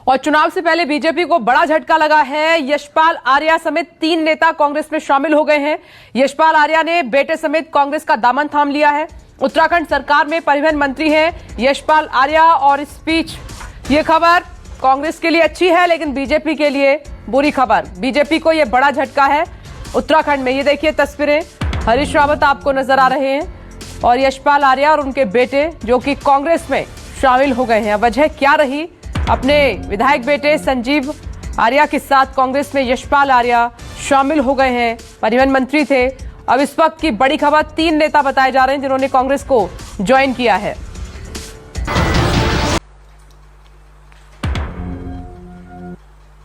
और चुनाव से पहले बीजेपी को बड़ा झटका लगा है। यशपाल आर्या समेत 3 नेता कांग्रेस में शामिल हो गए हैं। यशपाल आर्या ने बेटे समेत कांग्रेस का दामन थाम लिया है। उत्तराखंड सरकार में परिवहन मंत्री हैं यशपाल आर्या। और इस बीच ये खबर कांग्रेस के लिए अच्छी है, लेकिन बीजेपी के लिए बुरी खबर। बीजेपी को यह बड़ा झटका है उत्तराखंड में। ये देखिए तस्वीरें, हरीश रावत आपको नजर आ रहे हैं और यशपाल आर्या और उनके बेटे जो कि कांग्रेस में शामिल हो गए हैं। वजह क्या रही? अपने विधायक बेटे संजीव आर्या के साथ कांग्रेस में यशपाल आर्या शामिल हो गए हैं, परिवहन मंत्री थे। अब इस वक्त की बड़ी खबर, 3 नेता बताए जा रहे हैं जिन्होंने कांग्रेस को ज्वाइन किया है।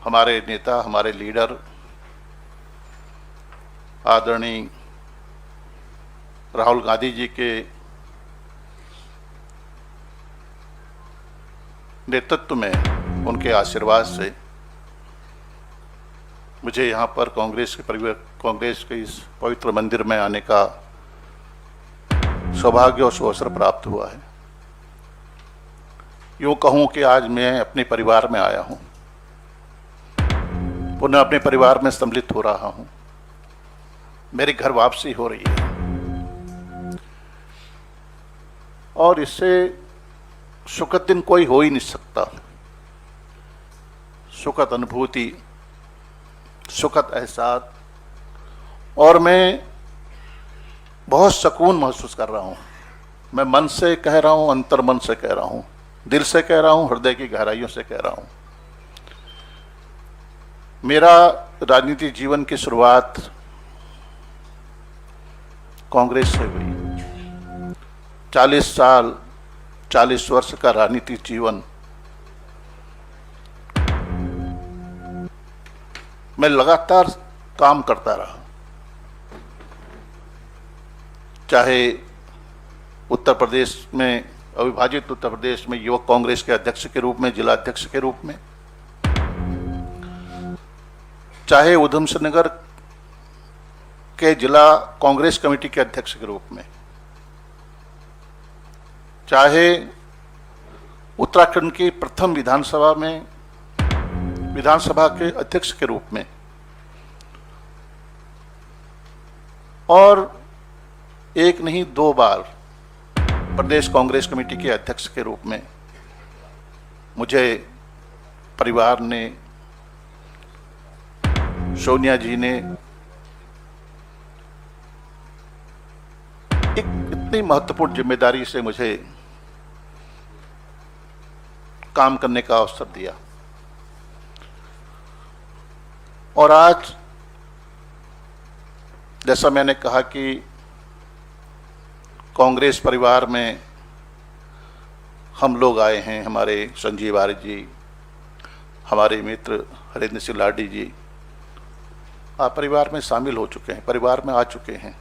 हमारे नेता, हमारे लीडर आदरणीय राहुल गांधी जी के नेतृत्व में, उनके आशीर्वाद से मुझे यहाँ पर कांग्रेस के इस पवित्र मंदिर में आने का सौभाग्य और अवसर प्राप्त हुआ है। यूँ कहूँ कि आज मैं अपने परिवार में आया हूँ, पुनः अपने परिवार में सम्मिलित हो रहा हूँ। मेरी घर वापसी हो रही है और इससे सुखद दिन कोई हो ही नहीं सकता। सुखद अनुभूति, सुखद एहसास, और मैं बहुत सुकून महसूस कर रहा हूँ। मैं मन से कह रहा हूँ, अंतर मन से कह रहा हूँ, दिल से कह रहा हूँ, हृदय की गहराइयों से कह रहा हूँ। मेरा राजनीतिक जीवन की शुरुआत कांग्रेस से हुई। 40 वर्ष का राजनीतिक जीवन मैं लगातार काम करता रहा, चाहे उत्तर प्रदेश में, अविभाजित उत्तर प्रदेश में युवक कांग्रेस के अध्यक्ष के रूप में, जिला अध्यक्ष के रूप में, चाहे उधमसिंह नगर के जिला कांग्रेस कमेटी के अध्यक्ष के रूप में, चाहे उत्तराखंड की प्रथम विधानसभा के अध्यक्ष के रूप में, और एक नहीं 2 बार प्रदेश कांग्रेस कमेटी के अध्यक्ष के रूप में मुझे परिवार ने, सोनिया जी ने एक इतनी महत्वपूर्ण जिम्मेदारी से मुझे काम करने का अवसर दिया। और आज जैसा मैंने कहा कि कांग्रेस परिवार में हम लोग आए हैं, हमारे संजीव आर्य जी, हमारे मित्र हरेंद्र सिंह लाडी जी, आप परिवार में शामिल हो चुके हैं, परिवार में आ चुके हैं।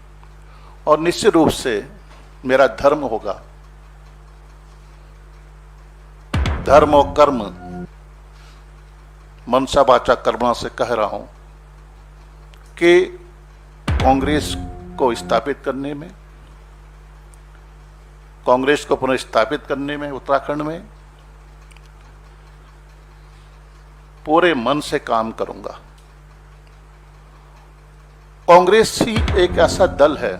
और निश्चित रूप से मेरा धर्म होगा, धर्म और कर्म, मनसा वाचा कर्मणा से कह रहा हूं कि कांग्रेस को स्थापित करने में, कांग्रेस को पुनः स्थापित करने में उत्तराखंड में पूरे मन से काम करूंगा। कांग्रेस ही एक ऐसा दल है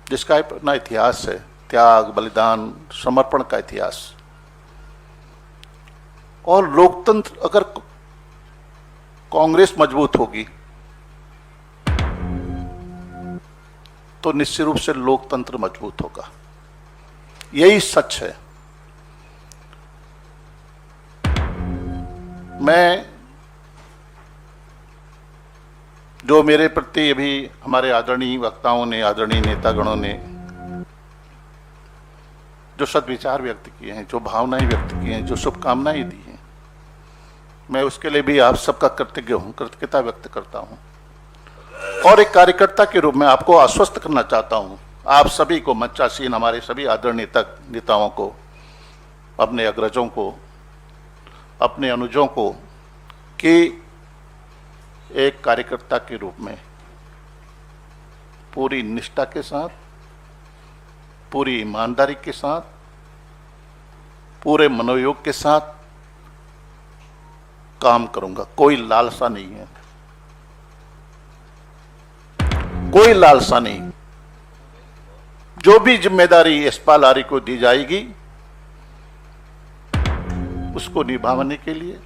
जिसका अपना इतिहास है, त्याग, बलिदान, समर्पण का इतिहास। और लोकतंत्र, अगर कांग्रेस मजबूत होगी तो निश्चित रूप से लोकतंत्र मजबूत होगा। यही सच है। मैं, जो मेरे प्रति अभी हमारे आदरणीय वक्ताओं ने, आदरणीय नेतागणों ने जो सद्विचार व्यक्त किए हैं, जो भावनाएं व्यक्त की हैं, जो शुभकामनाएं दी हैं, मैं उसके लिए भी आप सबका कृतज्ञ हूं, कृतज्ञता व्यक्त करता हूं। और एक कार्यकर्ता के रूप में आपको आश्वस्त करना चाहता हूं, आप सभी को, मंचासीन हमारे सभी आदरणीय नेताओं को, अपने अग्रजों को, अपने अनुजों को, कि एक कार्यकर्ता के रूप में पूरी निष्ठा के साथ, पूरी ईमानदारी के साथ, पूरे मनोयोग के साथ काम करूंगा, कोई लालसा नहीं है, कोई लालसा नहीं। जो भी जिम्मेदारी यशपाल आर्य को दी जाएगी उसको निभाने के लिए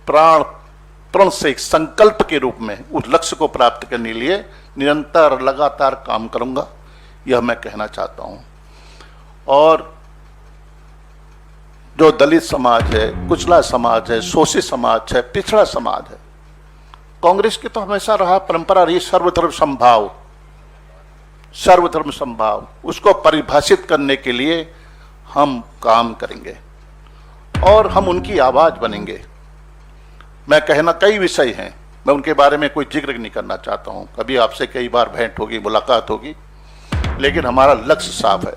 प्रण से एक संकल्प के रूप में उस लक्ष्य को प्राप्त करने के लिए निरंतर लगातार काम करूंगा, यह मैं कहना चाहता हूं। और जो दलित समाज है, कुचला समाज है, शोषित समाज है, पिछड़ा समाज है, कांग्रेस की तो हमेशा रहा परंपरा रही सर्वधर्म समभाव, सर्वधर्म समभाव, उसको परिभाषित करने के लिए हम काम करेंगे और हम उनकी आवाज बनेंगे। मैं कहना कई विषय हैं, मैं उनके बारे में कोई जिक्र नहीं करना चाहता हूं, कभी आपसे कई बार भेंट होगी, मुलाकात होगी, लेकिन हमारा लक्ष्य साफ है।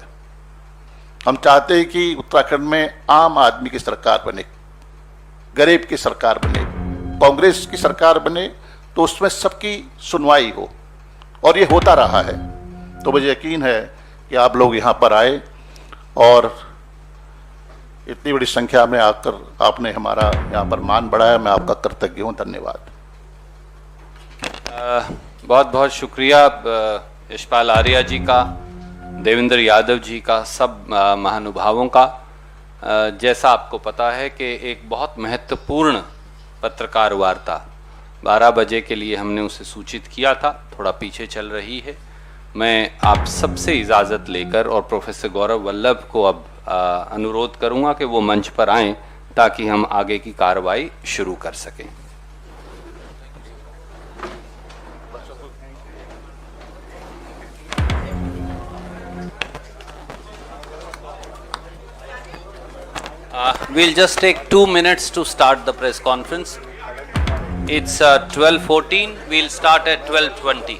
हम चाहते हैं कि उत्तराखंड में आम आदमी की सरकार बने, गरीब की सरकार बने, कांग्रेस की सरकार बने तो उसमें सबकी सुनवाई हो, और ये होता रहा है। तो मुझे यकीन है कि आप लोग यहाँ पर आए और इतनी बड़ी संख्या में आकर आपने हमारा यहाँ पर मान बढ़ाया, मैं आपका कृतज्ञ हूँ। धन्यवाद। बहुत बहुत शुक्रिया यशपाल आर्या जी का, देवेंद्र यादव जी का, सब महानुभावों का। जैसा आपको पता है कि एक बहुत महत्वपूर्ण पत्रकार वार्ता 12 बजे के लिए हमने उसे सूचित किया था, थोड़ा पीछे चल रही है। मैं आप सबसे इजाज़त लेकर और प्रोफेसर गौरव वल्लभ को अब अनुरोध करूंगा कि वो मंच पर आएं ताकि हम आगे की कार्रवाई शुरू कर सकें। We'll just take 2 minutes to start the press conference. It's 12:14. We'll start at 12:20.